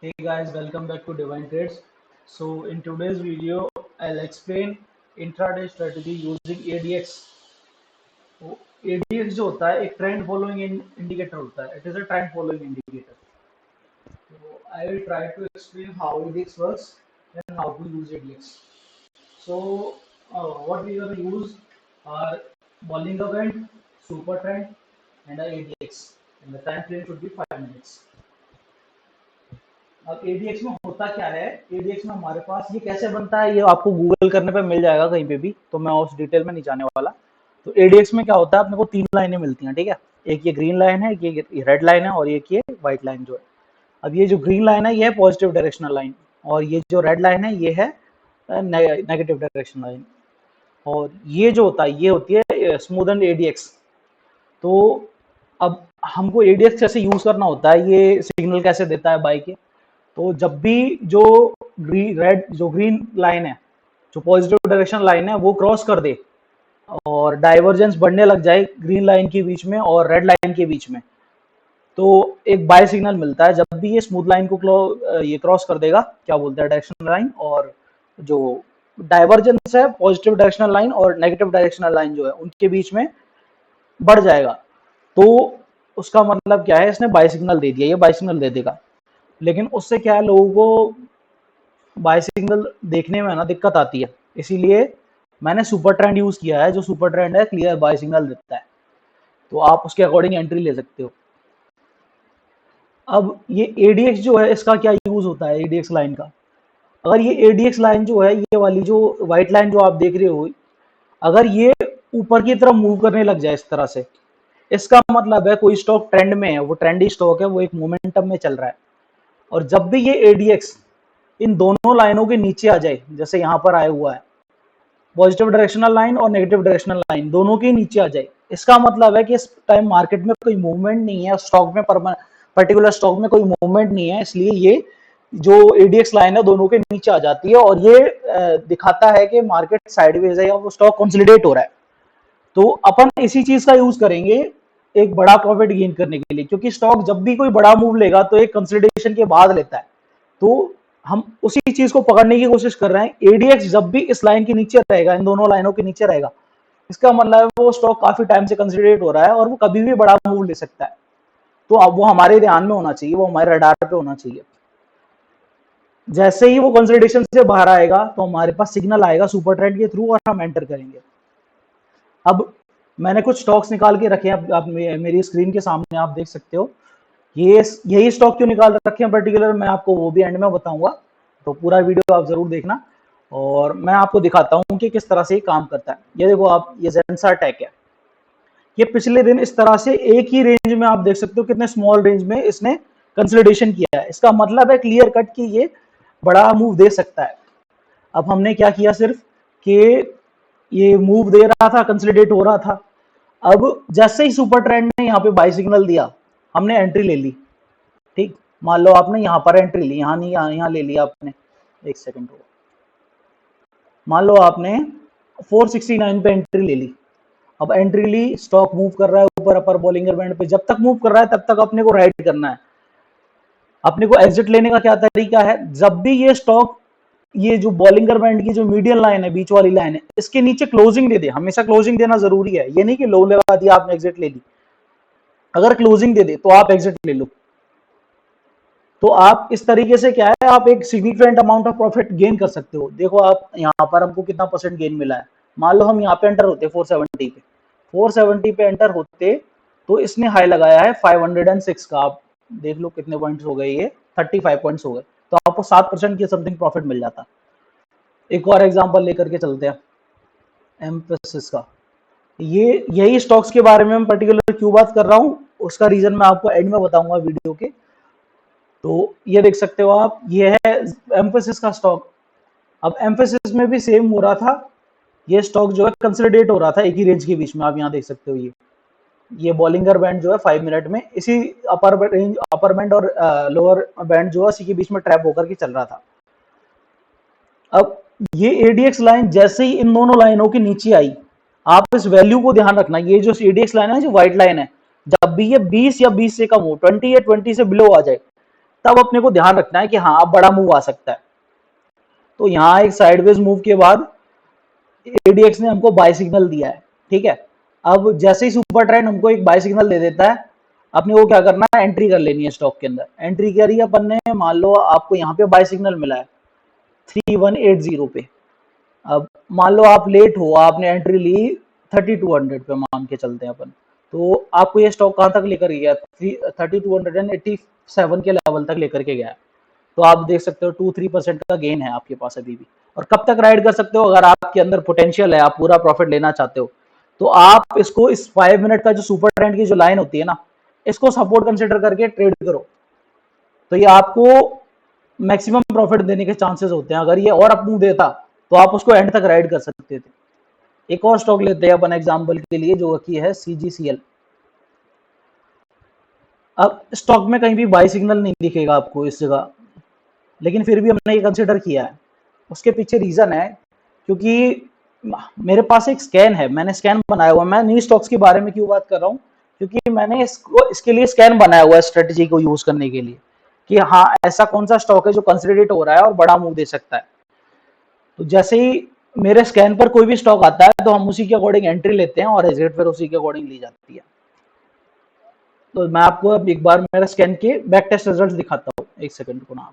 Hey guys, welcome back to Divine Trades. So in today's video, I'll explain intraday strategy using ADX. तो ADX जो होता है एक trend following indicator होता है. It is a trend following indicator. So I will try to explain how ADX works and how to use ADX. So what we are going to use are Bollinger Band, Super Trend, and ADX. And the time frame should be 5 minutes. अब ADX में होता क्या है, ADX में हमारे पास ये कैसे बनता है ये आपको गूगल करने पे मिल जाएगा कहीं पे भी, तो मैं उस डिटेल में नहीं जाने वाला। तो एडीएक्स में क्या होता है, अपने को तीन लाइनें मिलती हैं, ठीक है। एक ये ग्रीन लाइन है, एक ये रेड लाइन है और एक ये व्हाइट लाइन जो है। अब ये जो ग्रीन लाइन है ये है पॉजिटिव डायरेक्शनल लाइन और ये जो रेड लाइन है ये है नेगेटिव डायरेक्शनल लाइन। और ये जो होता है ये होती है स्मूथ एडीएक्स। तो अब हमको एडीएक्स कैसे यूज करना होता है, ये सिग्नल कैसे देता है बाई के। तो जब भी जो ग्रीन लाइन है, जो पॉजिटिव डायरेक्शन लाइन है वो क्रॉस कर दे और डाइवर्जेंस बढ़ने लग जाए ग्रीन लाइन के बीच में और रेड लाइन के बीच में, तो एक बाय सिग्नल मिलता है। जब भी ये स्मूथ लाइन को ये क्रॉस कर देगा, क्या बोलते हैं, डायरेक्शनल लाइन, और जो डाइवर्जेंस है पॉजिटिव डायरेक्शनल लाइन और नेगेटिव डायरेक्शनल लाइन जो है उनके बीच में बढ़ जाएगा, तो उसका मतलब क्या है, इसने बाय सिग्नल दे दिया, ये बाय सिग्नल दे देगा। लेकिन उससे क्या है, लोगों को बाय सिग्नल देखने में ना दिक्कत आती है, इसीलिए मैंने सुपर ट्रेंड यूज किया है। जो सुपर ट्रेंड है क्लियर बाय सिग्नल देता है, तो आप उसके अकॉर्डिंग एंट्री ले सकते हो। अब ये एडीएक्स जो है इसका क्या यूज होता है, एडीएक्स लाइन का। अगर ये एडीएक्स लाइन जो है, ये वाली जो व्हाइट लाइन जो आप देख रहे हो, अगर ये ऊपर की तरफ मूव करने लग जाए इस तरह से, इसका मतलब है कोई स्टॉक ट्रेंड में है, वो ट्रेंडी स्टॉक है, वो एक मोमेंटम में चल रहा है। और जब भी ये एडीएक्स इन दोनों लाइनों के नीचे आ जाए, जैसे यहां पर आया हुआ है, पॉजिटिव डायरेक्शनल लाइन और नेगेटिव डायरेक्शनल लाइन दोनों के नीचे आ जाए, इसका मतलब है कि इस टाइम मार्केट में कोई मूवमेंट नहीं है, स्टॉक में पर्टिकुलर स्टॉक में कोई मूवमेंट नहीं है, इसलिए ये जो एडीएक्स लाइन है दोनों के नीचे आ जाती है और ये दिखाता है कि मार्केट साइडवेज है या वो स्टॉक कंसोलिडेट हो रहा है। तो अपन इसी चीज का यूज करेंगे एक बड़ा प्रॉफिट गेन करने के लिए, क्योंकि स्टॉक जब भी कोई बड़ा मूव लेगा तो एक कंसोलिडेशन के बाद लेता है। तो हम उसी चीज को पकड़ने की कोशिश कर रहे हैं। एडीएक्स जब भी इस लाइन के नीचे रहेगा, इन दोनों लाइनों के नीचे रहेगा, इसका मतलब है वो स्टॉक काफी टाइम से कंसोलिडेट हो रहा है और वो कभी भी बड़ा मूव ले सकता है। तो अब वो हमारे ध्यान में होना चाहिए, वो हमारे रडार पे होना चाहिए। जैसे ही वो कंसोलिडेशन से बाहर आएगा तो हमारे पास सिग्नल आएगा सुपर ट्रेंड के थ्रू और हम एंटर करेंगे। अब मैंने कुछ स्टॉक्स निकाल के रखे हैं, आप मेरी स्क्रीन के सामने आप देख सकते हो। ये यही स्टॉक क्यों निकाल रखे हैं पर्टिकुलर, मैं आपको वो भी एंड में बताऊंगा, तो पूरा वीडियो आप जरूर देखना और मैं आपको दिखाता हूँ कि किस तरह से ये काम करता है। ये देखो आप, ये जेंसर टेक है, ये पिछले दिन इस तरह से एक ही रेंज में आप देख सकते हो कितने स्मॉल रेंज में इसने कंसोलिडेशन किया है। इसका मतलब है क्लियर कट कि ये बड़ा मूव दे सकता है। अब हमने क्या किया, सिर्फ कि ये मूव दे रहा था, कंसोलिडेट हो रहा था। अब जैसे ही सुपर ट्रेंड ने यहाँ पे बाय सिग्नल दिया, हमने एंट्री ले ली। ठीक, मान लो आपने यहाँ पर एंट्री ली, यहाँ नहीं, यहाँ ले लिया आपने, एक सेकंड हो, मान लो आपने 469 पे एंट्री ले ली। अब एंट्री ली, स्टॉक मूव कर रहा है ऊपर अपर बॉलिंगर बैंड पे, जब तक मूव कर रहा है तब तक अपने को राइट करना है। अपने को एग्जिट लेने का क्या तरीका है, जब भी ये स्टॉक ये जो बॉलिंगर बैंड की जो मीडियम लाइन है, बीच वाली लाइन है, इसके नीचे क्लोजिंग दे दे। हमेशा क्लोजिंग देना जरूरी है, ये नहीं कि लो लगा दिया आपने एग्जिट ले ली। अगर क्लोजिंग दे दे तो आप एग्जिट ले लो। तो आप इस तरीके से क्या है, आप एक significant amount of profit gain कर सकते हो। देखो आप यहाँ पर हमको कितना परसेंट गेन मिला है। मान लो हम यहाँ पे एंटर होते 470 पे, 470 पे एंटर होते तो इसने हाई लगाया है 506 का। आप देख लो कितने पॉइंट्स हो गए, ये 35 पॉइंट्स हो गए, तो आपको 7% की समथिंग प्रॉफिट मिल जाता। एक और एग्जांपल लेकर के चलते हैं एम्फेसिस का। ये यही स्टॉक्स के बारे में मैं पर्टिकुलर क्यों बात कर रहा हूँ, उसका रीजन मैं आपको एंड में बताऊंगा वीडियो के। तो ये देख सकते हो आप, ये है एम्फेसिस का स्टॉक। अब एम्फेसिस में भी सेम हो रहा था, ये स्टॉक जो है कंसोलिडेट हो रहा था एक ही रेंज के बीच में। आप यहाँ देख सकते हो, ये बॉलिंगर बैंड जो है 5 मिनट में इसी अपर रेंज, अपर बैंड और लोअर बैंड जो है इसी के बीच में ट्रैप होकर के चल रहा था। अब ये एडीएक्स लाइन जैसे ही इन दोनों लाइनों के नीचे आई, आप इस वैल्यू को ध्यान रखना, ये जो एडीएक्स लाइन है, जो व्हाइट लाइन है, जब भी ये 20 या 20 से कम हो, 20 या 20 से बिलो आ जाए, तब अपने को ध्यान रखना है कि हाँ अब बड़ा मूव आ सकता है। तो यहाँ एक साइडवेज मूव के बाद एडीएक्स ने हमको बाय सिग्नल दिया है, ठीक है। अब जैसे ही सुपर ट्रेंड हमको एक बाय सिग्नल दे देता है, अपने को क्या करना है, एंट्री कर लेनी है स्टॉक के अंदर। एंट्री करी अपन ने, मान लो आपको यहाँ पे बाय सिग्नल मिला है 3180 पे। अब मान लो आप लेट हो, आपने एंट्री ली 3200 पे, मान के चलते हैं अपन, तो आपको ये स्टॉक कहाँ तक लेकर गया, 3287 के लेवल तक लेकर के गया है। तो आप देख सकते हो 2-3% का गेन है आपके पास अभी भी। और कब तक राइड कर सकते हो, अगर आपके अंदर पोटेंशियल है, आप पूरा प्रॉफिट लेना चाहते हो, तो आप इसको इस 5 मिनट का जो सुपर ट्रेंड की जो लाइन होती है ना, इसको सपोर्ट कंसिडर करके ट्रेड करो, तो ये आपको मैक्सिमम प्रॉफिट देने के चांसेस होते हैं। अगर ये और अप मूव देता तो आप उसको एंड तक राइड कर सकते थे। एक और स्टॉक लेते हैं अपन एग्जांपल के लिए, जो की है सीजीसीएल। अब स्टॉक में कहीं भी बाई सिग्नल नहीं दिखेगा आपको इस जगह, लेकिन फिर भी हमने ये कंसिडर किया है। उसके पीछे रीजन है, क्योंकि मेरे पास एक स्कैन है, मैंने स्कैन बनाया हुआ है। मैं न्यू स्टॉक्स के बारे में क्यों बात कर रहा हूँ, क्योंकि मैंने इसके लिए स्कैन बनाया हुआ है स्ट्रेटेजी को यूज करने के लिए, कि हाँ ऐसा कौन सा स्टॉक है जो कंसिडरेट हो रहा है और बड़ा मूव दे सकता है। तो जैसे ही मेरे स्कैन पर कोई भी स्टॉक आता है तो हम उसी के अकॉर्डिंग एंट्री लेते हैं और एग्जिट फिर उसी के अकॉर्डिंग ली जाती है। तो मैं आपको अब एक बार मेरे स्कैन के बैक टेस्ट रिजल्ट्स दिखाता हूँ, एक सेकंड को ना।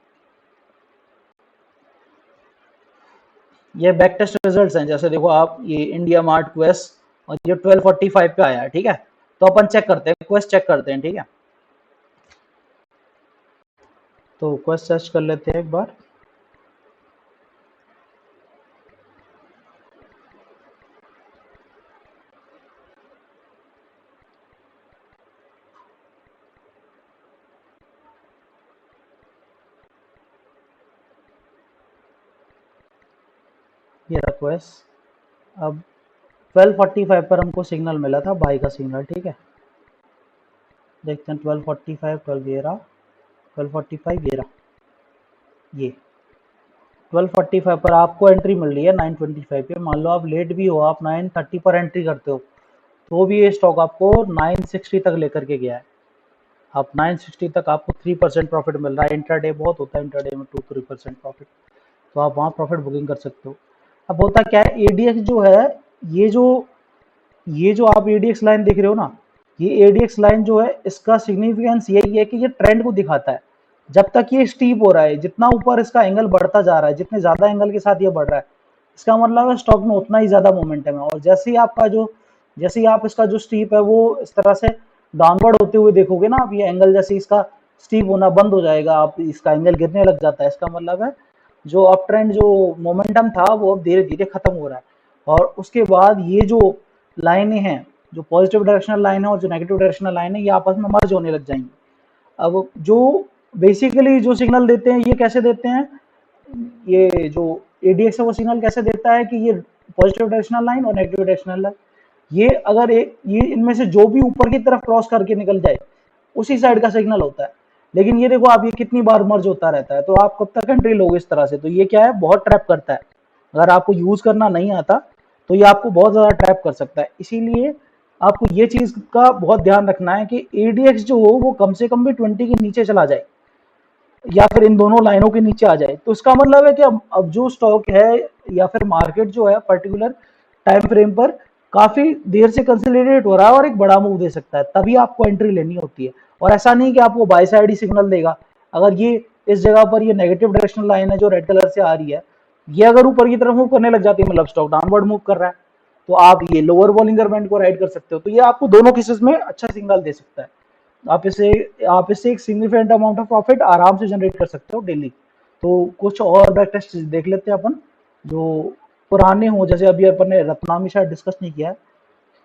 ये बैक टेस्ट रिजल्ट्स हैं, जैसे देखो आप, ये इंडिया मार्ट क्वेस्ट, और ये 1245 पे आया है, ठीक है। तो अपन चेक करते हैं, क्वेस्ट चेक करते हैं, ठीक है। तो क्वेस्ट सर्च कर लेते हैं एक बार। ये रिक्वेस्ट, अब 1245 पर हमको सिग्नल मिला था, बाई का सिग्नल, ठीक है। देखते हैं 1245, 12 ये रहा, 1245 ये रहा, ये 1245 पर आपको एंट्री मिल रही है 925 पे। मान लो आप लेट भी हो, आप 930 पर एंट्री करते हो, तो भी ये स्टॉक आपको 960 तक लेकर के गया है। आप 960 तक आपको 3% प्रॉफिट मिल रहा है। इंट्राडे बहुत होता है, इंट्राडे में 2-3% प्रॉफिट, तो आप वहाँ प्रॉफिट बुकिंग कर सकते हो। अब होता क्या है, एडीएक्स जो है, ये जो आप एडीएक्स लाइन देख रहे हो ना, ये एडीएक्स लाइन जो है, इसका सिग्निफिकेंस यही है कि ये ट्रेंड को दिखाता है। जब तक ये स्टीप हो रहा है, जितना ऊपर इसका एंगल बढ़ता जा रहा है, जितने ज्यादा एंगल के साथ ये बढ़ रहा है, इसका मतलब है स्टॉक में उतना ही ज्यादा मोमेंटम है। और जैसे ही आप इसका जो स्टीप है वो इस तरह से डाउनवर्ड होते हुए देखोगे ना आप, ये एंगल जैसे इसका स्टीप होना बंद हो जाएगा, आप इसका एंगल गिरने लग जाता है, इसका मतलब है जो अप ट्रेंड जो मोमेंटम था वो अब धीरे धीरे खत्म हो रहा है। और उसके बाद ये जो लाइनें हैं, जो पॉजिटिव डायरेक्शनल लाइन है और जो नेगेटिव डायरेक्शनल लाइन है, ये आपस में मर्ज होने लग जाएंगी। अब जो बेसिकली जो सिग्नल देते हैं, ये कैसे देते हैं, ये जो एडीएक्स है वो सिग्नल कैसे देता है कि ये पॉजिटिव डायरेक्शनल लाइन और नेगेटिव डायरेक्शनल लाइन, ये अगर ये इनमें से जो भी ऊपर की तरफ क्रॉस करके निकल जाए, उसी साइड का सिग्नल होता है। लेकिन ये देखो आप, ये कितनी बार मर्ज होता रहता है, तो आप कब तक एंट्री लोगे इस तरह से। तो ये क्या है, बहुत ट्रैप करता है। अगर आपको यूज करना नहीं आता तो ये आपको बहुत ज्यादा ट्रैप कर सकता है। इसीलिए आपको ये चीज का बहुत ध्यान रखना है कि एडीएक्स जो हो वो कम से कम भी 20 के नीचे चला जाए, या फिर इन दोनों लाइनों के नीचे आ जाए। तो इसका मतलब है कि अब जो स्टॉक है या फिर मार्केट जो है पर्टिकुलर टाइम फ्रेम पर काफी देर से कंसोलिडेट हो रहा है और एक बड़ा मूव दे सकता है, तभी आपको एंट्री लेनी होती है। और ऐसा नहीं कि आपको बाय साइड ही सिग्नल देगा। अगर ये इस जगह पर ये नेगेटिव डायरेक्शनल लाइन है जो रेड कलर से आ रही है, ये अगर ऊपर की तरफ मूव करने लग जाती है, मतलब स्टॉक डाउनवर्ड मूव कर रहा है, तो आप ये लोअर बॉलिंगर बैंड को राइड कर सकते हो। तो ये आपको दोनों केसेस में अच्छा सिग्नल दे सकता है। आप इससे एक सिग्निफिकेंट अमाउंट ऑफ प्रॉफिट आराम से जनरेट कर सकते हो डेली। तो कुछ और बैक टेस्ट देख लेते हैं अपन, जो पुराने हो। जैसे अभी अपन ने रत्नामी शायद डिस्कस नहीं किया है,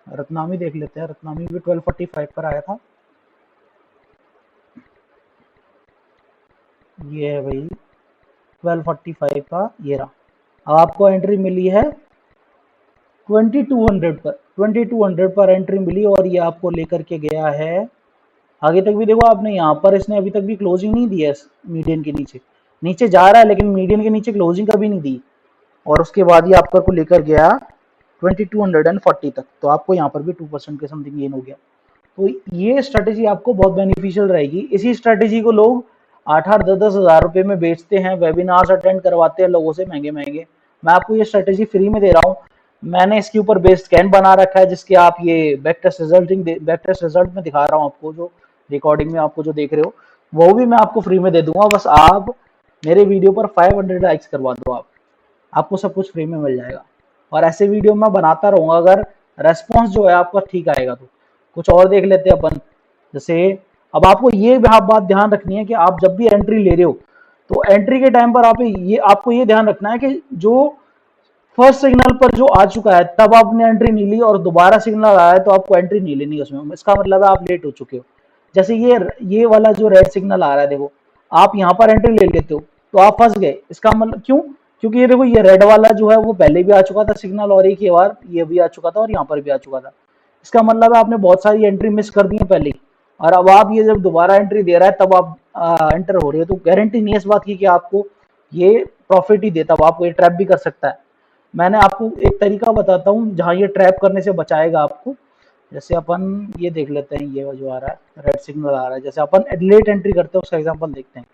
रत्नामी देख लेते हैं। रत्नामी भी 1245 पर आया था। ये है भाई 1245 का, ये रहा। अब आपको एंट्री मिली है 2200 पर, 2200 पर एंट्री मिली और ये आपको लेकर के गया है आगे तक भी। देखो आपने यहाँ पर, इसने अभी तक भी क्लोजिंग नहीं दी है मीडियन के नीचे, नीचे जा रहा है लेकिन मीडियन के नीचे क्लोजिंग कभी नहीं दी। और उसके बाद ये आपका को लेकर गया 2240 तक, तो आपको यहाँ पर भी 2% के समथिंग गेन हो गया। तो ये स्ट्रेटेजी आपको बहुत बेनिफिशियल रहेगी। इसी स्ट्रेटेजी को लोग 8-8 10-10 हज़ार रुपए में बेचते हैं, वेबिनार्स अटेंड करवाते हैं लोगों से महंगे-महंगे। मैं आपको ये स्ट्रैटेजी फ्री में दे रहा हूँ। मैंने इसके ऊपर बेस्ड स्कैन बना रखा है जिसके आप ये बैक टेस्ट रिजल्ट में दिखा रहा हूँ आपको, जो रिकॉर्डिंग में आपको जो देख रहे हो, वो भी मैं आपको फ्री में दे दूंगा। बस आप मेरे वीडियो पर 500 लाइक्स करवा दो आप, आपको सब कुछ फ्री में मिल जाएगा। और ऐसे वीडियो मैं बनाता रहूंगा अगर रेस्पॉन्स जो है आपका ठीक आएगा तो। कुछ और देख लेते हैं अपन। जैसे अब आपको ये बात ध्यान रखनी है कि आप जब भी एंट्री ले रहे हो तो एंट्री के टाइम पर आपको ये ध्यान रखना है कि जो फर्स्ट सिग्नल पर जो आ चुका है तब आपने एंट्री नहीं ली और दोबारा सिग्नल आया है तो आपको एंट्री नहीं लेनी उसमें, इसका मतलब है आप लेट हो चुके हो। जैसे ये वाला जो रेड सिग्नल आ रहा है देखो, आप यहाँ पर एंट्री ले लेते हो तो आप फंस गए। इसका मतलब क्यों? क्योंकि ये देखो ये रेड वाला जो है वो पहले भी आ चुका था सिग्नल और एक ही बार ये भी आ चुका था और यहाँ पर भी आ चुका था। इसका मतलब है आपने बहुत सारी एंट्री मिस कर दी है पहले ही, और अब आप ये जब दोबारा एंट्री दे रहा है तब आप एंटर हो रहे हो, तो गारंटी नहीं है इस बात की कि आपको ये प्रॉफिट ही देता, आपको ये ट्रैप भी कर सकता है। मैंने आपको एक तरीका बताता हूँ जहाँ ये ट्रैप करने से बचाएगा आपको। जैसे अपन ये देख लेते हैं, ये जो आ रहा है रेड सिग्नल आ रहा है, जैसे अपन लेट एंट्री करते हैं उसका एग्जांपल देखते हैं।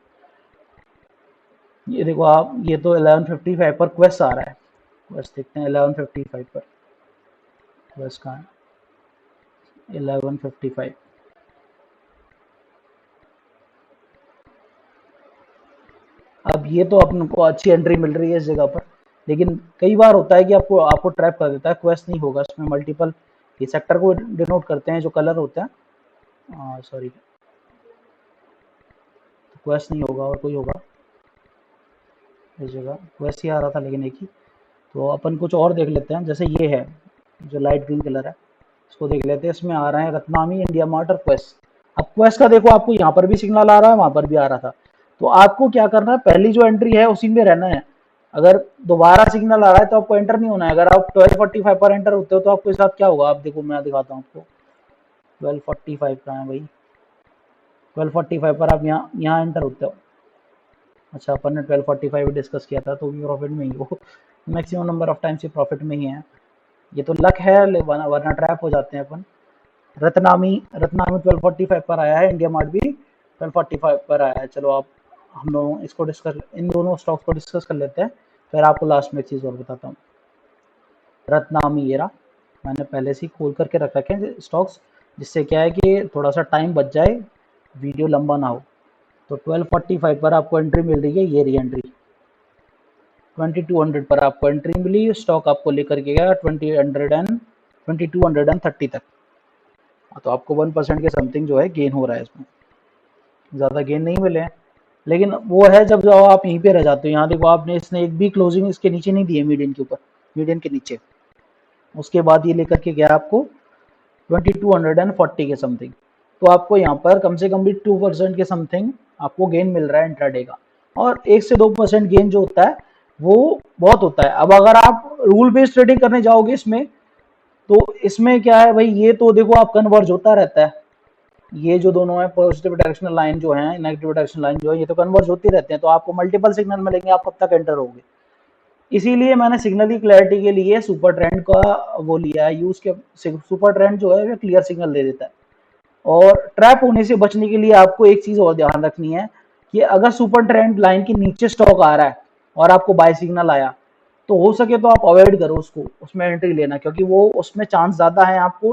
ये देखो आप, ये तो 11:55 पर क्वेस्ट आ रहा है, क्वेस्ट देखते हैं 11:55 पर क्वेस्ट कहाँ है, 11:55। अब ये तो अपन को अच्छी एंट्री मिल रही है इस जगह पर, लेकिन कई बार होता है कि आपको आपको ट्रैप कर देता है। क्वेस्ट नहीं होगा इसमें, मल्टीपल ये सेक्टर को डिनोट करते हैं जो कलर होते हैं, सॉरी क्वेस्ट नहीं होगा और कोई होगा इस जगह, क्वेस्ट ही आ रहा था लेकिन एक ही। तो अपन कुछ और देख लेते हैं, जैसे ये है जो लाइट ग्रीन कलर है, इसको देख लेते हैं। इसमें आ रहे हैं रत्नामी, इंडिया मार्ट और क्वेस्ट। अब क्वेस्ट का देखो आपको यहाँ पर भी सिग्नल आ रहा है, वहां पर भी आ रहा था। तो आपको क्या करना है, पहली जो एंट्री है उसी में रहना है। अगर दोबारा सिग्नल आ रहा है तो आपको एंटर नहीं होना है। अगर आप 12:45 पर एंटर होते हो तो आपके साथ क्या होगा, आप देखो मैं दिखाता हूँ आपको। 12:45 कहाँ है भाई, 12:45 पर आप यहाँ यहाँ एंटर होते हो। अच्छा अपन ने 12:45 डिस्कस किया था तो भी प्रॉफिट में ही हो। मैक्सिमम नंबर ऑफ टाइम्स ये प्रॉफिट में ही है। ये तो लक है, वरना ट्रैप हो जाते हैं अपन। रत्नामी रत्नामी 12:45 पर आया है, इंडिया मार्ट भी 12:45 पर आया है। चलो आप हम लोग इसको डिस्कस, इन दोनों स्टॉक्स को डिस्कस कर लेते हैं, फिर आपको लास्ट में एक चीज़ और बताता हूँ। रत्नामी ये रहा, मैंने पहले से ही खोल करके रख रखे हैं स्टॉक्स, जिससे क्या है कि थोड़ा सा टाइम बच जाए, वीडियो लंबा ना हो। तो 12:45 पर आपको एंट्री मिल रही है, ये री एंट्री 2200 पर आपको एंट्री मिली। स्टॉक आपको लेकर के गया 2230 तक। तो आपको 1% के समथिंग जो है गेन हो रहा है इसमें, ज़्यादा गेन नहीं मिले हैं। लेकिन वो है जब आप यहीं पे रह जाते हो। यहाँ देखो आपने, इसने एक भी क्लोजिंग इसके नीचे नहीं दी है, मीडियन के ऊपर, मीडियन के नीचे। उसके बाद ये लेकर के गया आपको 2240 के समथिंग। तो आपको यहाँ पर कम से कम भी 2% के समथिंग आपको गेन मिल रहा है इंट्राडे का। और 1 से 2% गेन जो होता है वो बहुत होता है। अब अगर आप रूल बेस्ड ट्रेडिंग करने जाओगे इसमें, तो इसमें क्या है भाई, ये तो देखो आप कन्वर्ज होता रहता है। ये जो दोनों है पॉजिटिव डायरेक्शनल लाइन जो है, नेगेटिव डायरेक्शनल लाइन जो है, ये तो कन्वर्ज होते रहते हैं। तो आपको मल्टीपल सिग्नल मिलेंगे, आप कब तक एंटर होगे। इसीलिए मैंने सिग्नल की क्लैरिटी के लिए सुपर ट्रेंड का वो लिया है यूज के। सुपर ट्रेंड जो है वो क्लियर सिग्नल दे देता है। और ट्रैप होने से बचने के लिए आपको एक चीज और ध्यान रखनी है कि अगर सुपर ट्रेंड लाइन के नीचे स्टॉक आ रहा है और आपको बाय सिग्नल आया, तो हो सके तो आप अवॉइड करो उसको, उसमें एंट्री लेना, क्योंकि वो उसमें चांस ज्यादा है आपको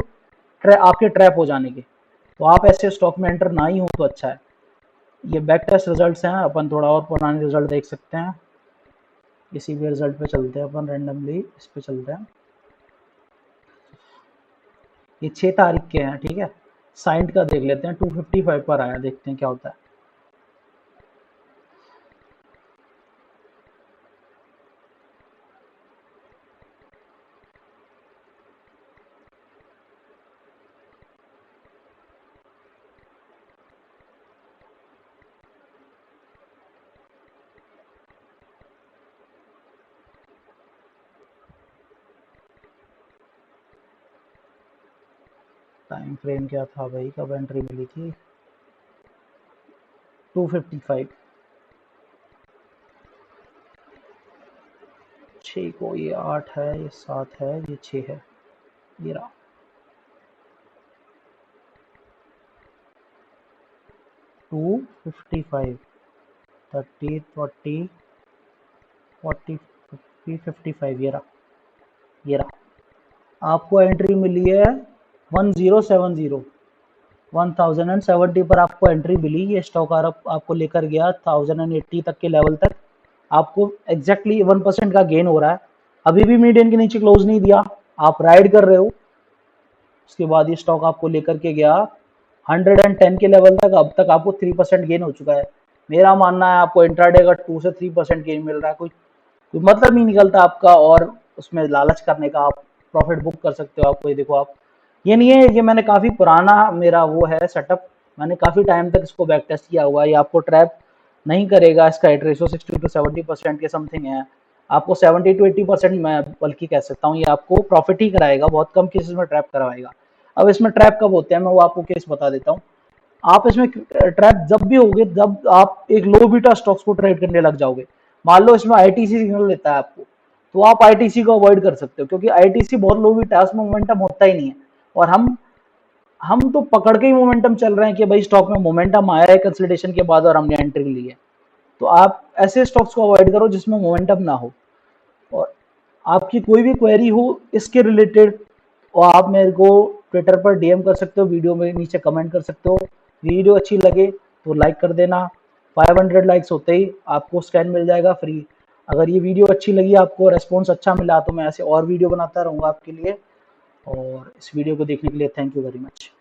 आपके ट्रैप हो जाने के। तो आप ऐसे स्टॉक में एंटर ना ही हो तो अच्छा है। ये बैक टेस्ट रिजल्ट्स हैं, अपन थोड़ा और पुराने रिजल्ट देख सकते हैं। इसी भी रिजल्ट पे चलते हैं अपन, रैंडमली इस पे चलते हैं। ये 6 तारीख के हैं, ठीक है। साइंट का देख लेते हैं, 255 पर आया, देखते हैं क्या होता है। टाइम फ्रेम क्या था भाई, कब एंट्री मिली थी, 255। 6 को, ये 8 है, ये 7 है, ये 6 है, ये रहा 255। 30, 40, 40, 50, 55, ये रहा आपको एंट्री मिली है 1070, 1070 पर आपको एंट्री मिली। ये स्टॉक आपको लेकर गया 1080 तक के लेवल तक, आपको एग्जैक्टली 1% का गेन हो रहा है। अभी भी मीडियन के नीचे क्लोज नहीं दिया, आप राइड कर रहे हो। उसके बाद ये स्टॉक आपको लेकर के गया 110 के लेवल तक, अब तक आपको 3% गेन हो चुका है। मेरा मानना है आपको इंट्राडे का 2 से 3% गेन मिल रहा है, कोई मतलब नहीं निकलता आपका, और उसमें लालच करने का। आप प्रॉफिट बुक कर सकते हो। आपको ये देखो, आप ये नहीं है, ये मैंने काफ़ी पुराना मेरा वो है सेटअप, मैंने काफ़ी टाइम तक इसको बैक टेस्ट किया हुआ है। ये आपको ट्रैप नहीं करेगा। इसका हिट रेशो 60 to 70% के समथिंग है। आपको 70 to 80% मैं बल्कि कह सकता हूँ, ये आपको प्रॉफिट ही कराएगा, बहुत कम केसेस में ट्रैप करवाएगा। अब इसमें ट्रैप कब होते हैं, मैं वो आपको केस बता देता हूँ। आप इसमें ट्रैप जब भी होगे जब आप एक लो बीटा स्टॉक्स को ट्रेड करने लग जाओगे। मान लो इसमें आईटीसी सिग्नल देता है आपको, तो आप आईटीसी को अवॉइड कर सकते हो, क्योंकि आईटीसी बहुत लो बीटा है, उसमें मोमेंटम होता ही नहीं है। और हम तो पकड़ के ही मोमेंटम चल रहे हैं कि भाई स्टॉक में मोमेंटम आया है कंसोलिडेशन के बाद और हमने एंट्री ली है। तो आप ऐसे स्टॉक्स को अवॉइड करो जिसमें मोमेंटम ना हो। और आपकी कोई भी क्वेरी हो इसके रिलेटेड, और आप मेरे को ट्विटर पर डीएम कर सकते हो, वीडियो में नीचे कमेंट कर सकते हो। वीडियो अच्छी लगे तो लाइक कर देना। 500 लाइक्स होते ही आपको स्कैन मिल जाएगा फ्री। अगर ये वीडियो अच्छी लगी, आपको रेस्पॉन्स अच्छा मिला, तो मैं ऐसे और वीडियो बनाता रहूँगा आपके लिए। और इस वीडियो को देखने के लिए थैंक यू वेरी मच।